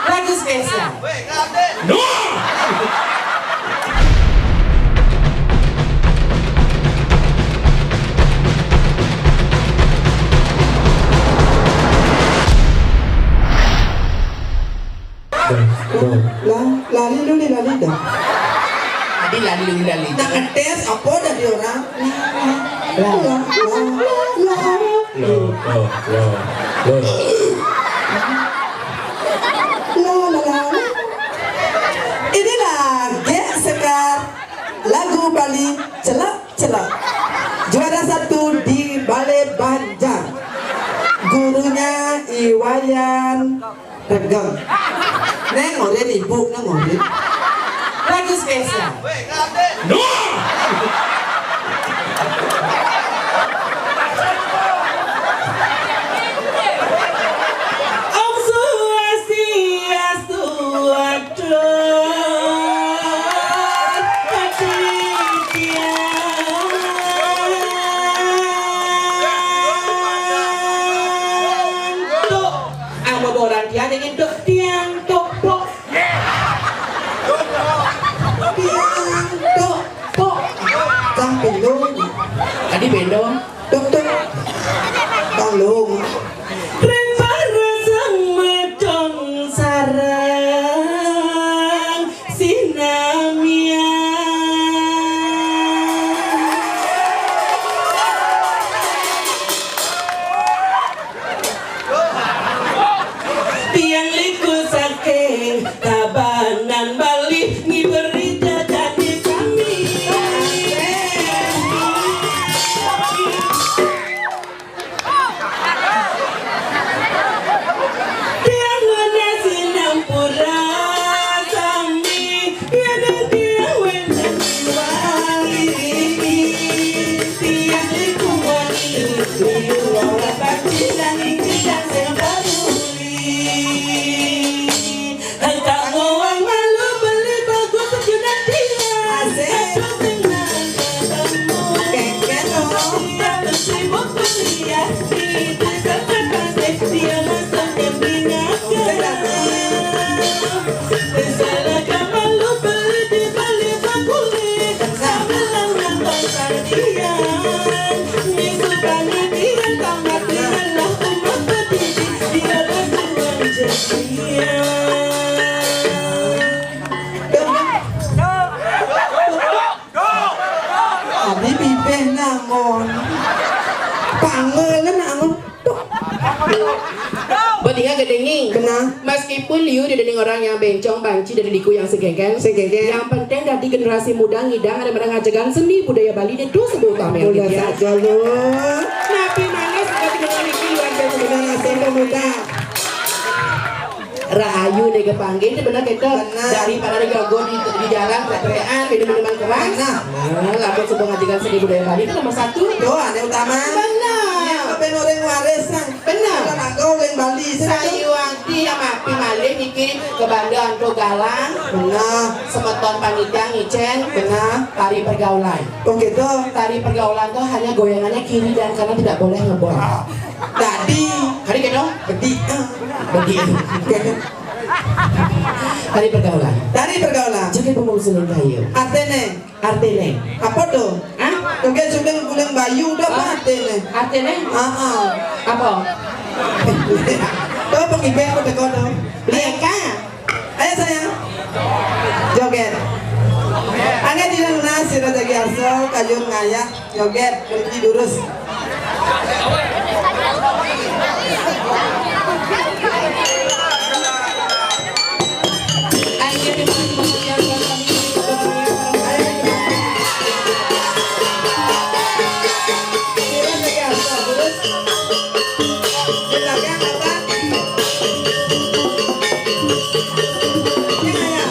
Lagu spesial. No! Lali dah. Adi lali. Nak ngetes apa dah dia orang? Inilah Gek Sekar, lagu Bali celak. Juara 1 di Balai Banjar. Gurunya Iwayan Regem. Neng ngorek ibu, neng ngorek. Lagu spesial. No! Om Swastiastu ang maboran dia ingin tuk tiang tok pok Piang tok tok Tang pelong tadi bendong tok tok Tang long Reng bareng medong sarang sinamia tiang liku saking tabanan Bali ngiberi jadi kami tiang mana sinampura sami ada tiang wenang wali tiang liku wali liwala bakti dan ikan sebaruli Hangka ngowang malu beli bagus sejuta dia Satu dengan ketemu Dia bersibuk kuliah Di dekat pasir Dia masuk dan binatang Kesalahan malu beli di bali bakulit Sambilan nonton dia Disukani dia Tamat dialah umat pendidik Dia berjuang jadian Abi bibeh namon Pangel namon Bertinggal kedengi Kena Meskipun Liu didending orang yang bencong banci dari liku yang segengken Yang penting dari generasi muda ngidang ada mengajarkan seni budaya Bali itu sebut utama yang Mudah dia saja lu Nabi mana seperti dengan liku luar biasa Generasi pemuda Rahayu nih kepanggil itu benar kita Benar. dari para gago di jalan teriak minuman keras Benar. lalu sebuah ngajarkan seni budaya Bali itu nomor 1 Doa yang utama benar Kepen orang warisan Benar. Kan agak orang Bali Sayu Wangti yang mapi malih mikir ke Bandung Anto Galang Benar semeton panitia ngicen Benar tari pergaulan Oh gitu tari pergaulan tuh hanya goyangannya kiri dan kanan tidak boleh ngebor Tadi hari kedong Bedi bagi tari pergaulan Dari pergaulan joget pemungsulan kayu Artene artene Apa tuh? ah Joget suling bulan bayu udah apa artene? artene apa Tuh pengibeh apa dekono? Leka Ayo sayang Joget Angga di lunas sira jagi arso kayun ngayak joget pergi durus Sira jagi arso durus Di belakang apa? Ini ngayak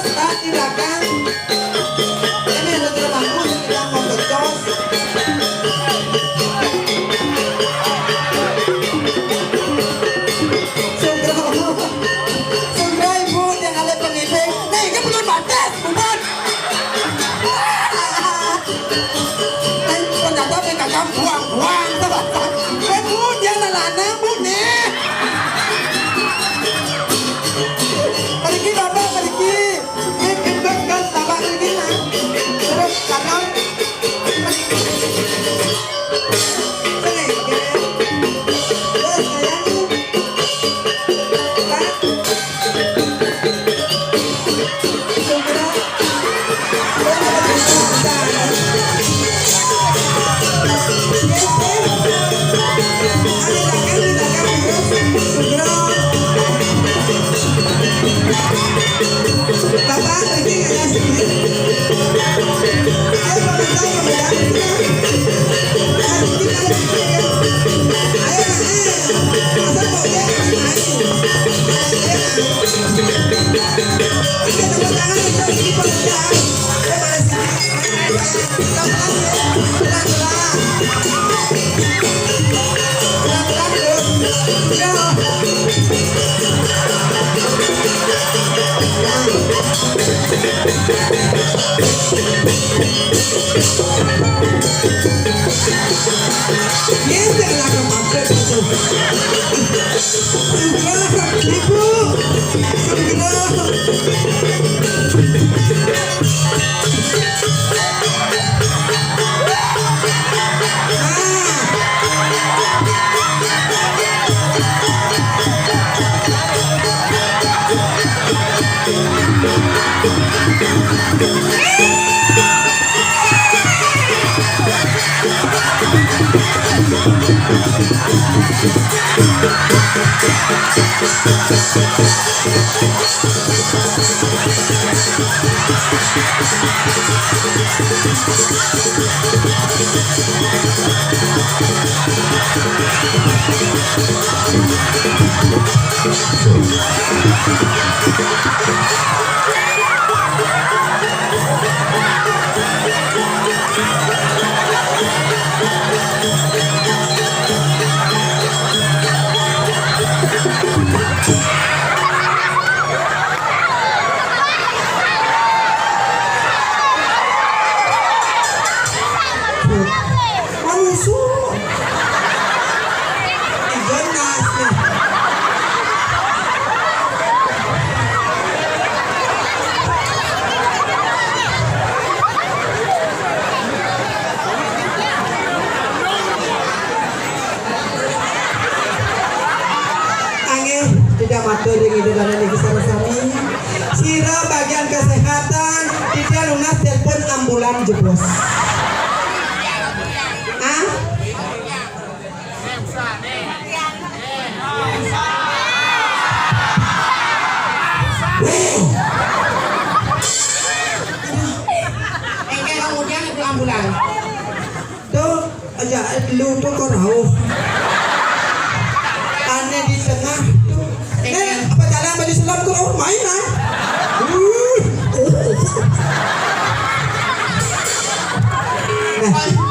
start di belakang. Ini ada terbangku yang mau becos. Sudah ibu yang ada pengibing. Nih, kan belum batas, bukan? Ternyata mereka kan buang-buang. Bu, dia lalana, bu, nih. Pergi bapak, pergi. Ini kan bapak pergi lah. Terus kanan. Terus sayang. Bapak pergi nggak ya sini? Ayo bapak tahu ya. Masa boleh main? Kita tepuk tangan untuk ini pekerjaan. Tidak matur yang itu dari lagi sama-sama. Sira bagian kesehatan tidak lunas telepon ambulan jeblos. Ah? Engke kemudian itu ambulan. Tuh, aja lu tuh kau tahu. Aneh di tengah. Apa jalan baju selam tuh oh main lah.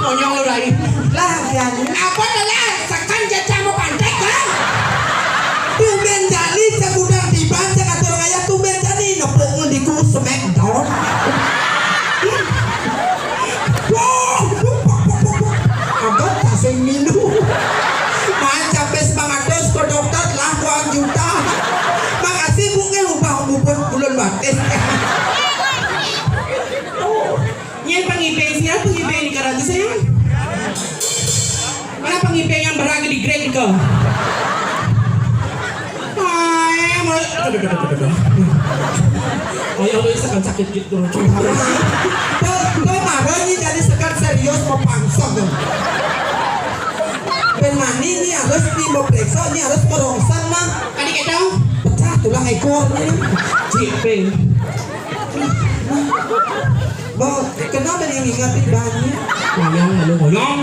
Monyong lu lagi. Lah yang Apa lah? Sekan jajamu pantek kan? tumben jali segudang tiban jangan tolong ayah tumben jali nepuk ngundiku smackdown. Abang tak sing minum. Macam pes bangados ke dokter lah 2 juta. Makasih bu ubah bulan batis. Yang pengipeng siapa pengipeng di karatu sayang? Mana pengipeng yang berada di grade ke? Hai, mau oh ya Allah sekan sakit gitu. Tuh marah ini jadi sekan serius mau pangsong tuh. Penmani ini harus diperiksa, ini harus perongsan mah. Adik kedong? Pecah tulang ekornya. Jipeng. Bah, kenapa yang ingatin banyak? Ngoyong, lalu ngoyong.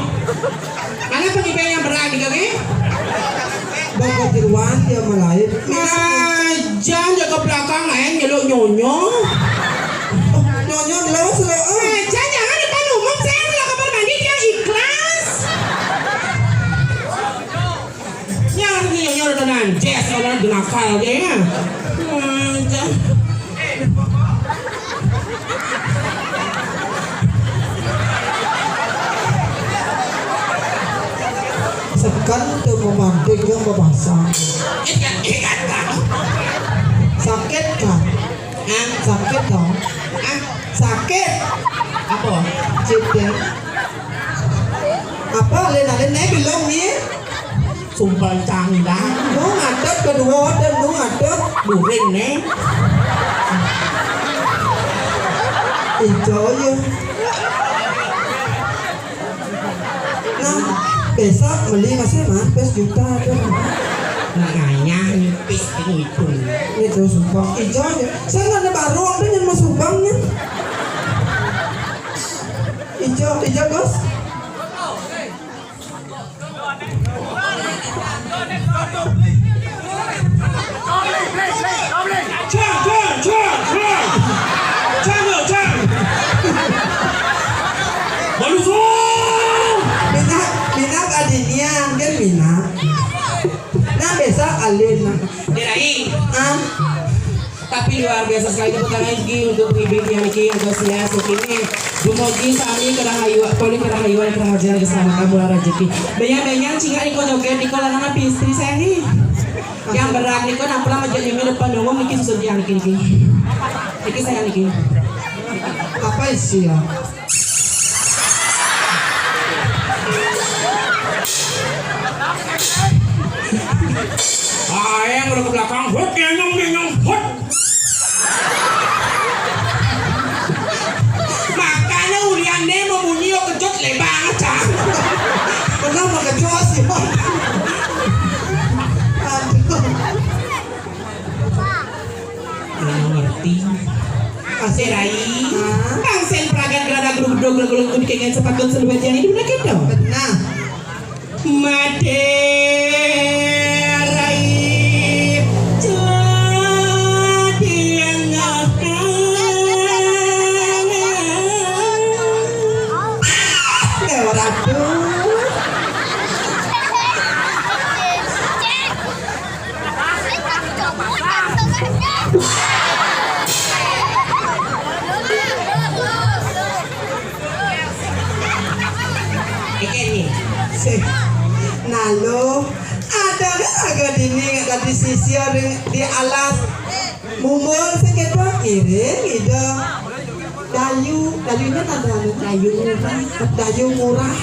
Mana pengipeng yang berada di kaki? Bapak Jirwan dia melahir. Jangan jaga belakang nyeluk nyonyong. nonyon lewas lo. Jangan depan umum, saya kalau kamar mandi dia ikhlas. Yang nyonya udah nanjes, kalau nakal dia ya. Sekan tuh memantik yang berbahasa. Sakit kan? Sakit dong. Sakit. Apa? Cipta. Apa Lena bilang nih? Sumpah cangdah. Lu ngadep kedua dan lu ngadep Durin nih. hijau ya. Nah, besok beli masih mas juta tuh. Makanya nipis itu. Itu sumpah hijau ya. Saya nggak ada baru ada yang mau sumbangnya. Hijau bos. Minat adiknya kan minat. Nah besok alin. Dirai. Tapi luar biasa sekali tepuk tangan lagi untuk ibu yang ini antusias ini. Dumogi sami kerahayu, poli kerahayuan kerahajar keselamatan mula rezeki. Banyak-banyak cingak niko joget niko lanang istri saya nih. Yang berat niko nampla menjadi minggu depan umum niki susun yang niki. Niki saya niki. Apa isi ya? Yang udah ke belakang, hut genyong hut. Makanya uliannya membunyi kejut lebang aja. Kenapa kecoa sih? Aduh. Ngerti. Aserai. Bangsen peragan gerada geruduk itu dikengen sepakun selubajan ini benar kita. Benar. Mate. Nalo ada agak dini agak di sisi di alas mumul sekitar iring itu dayunya ada dayu murah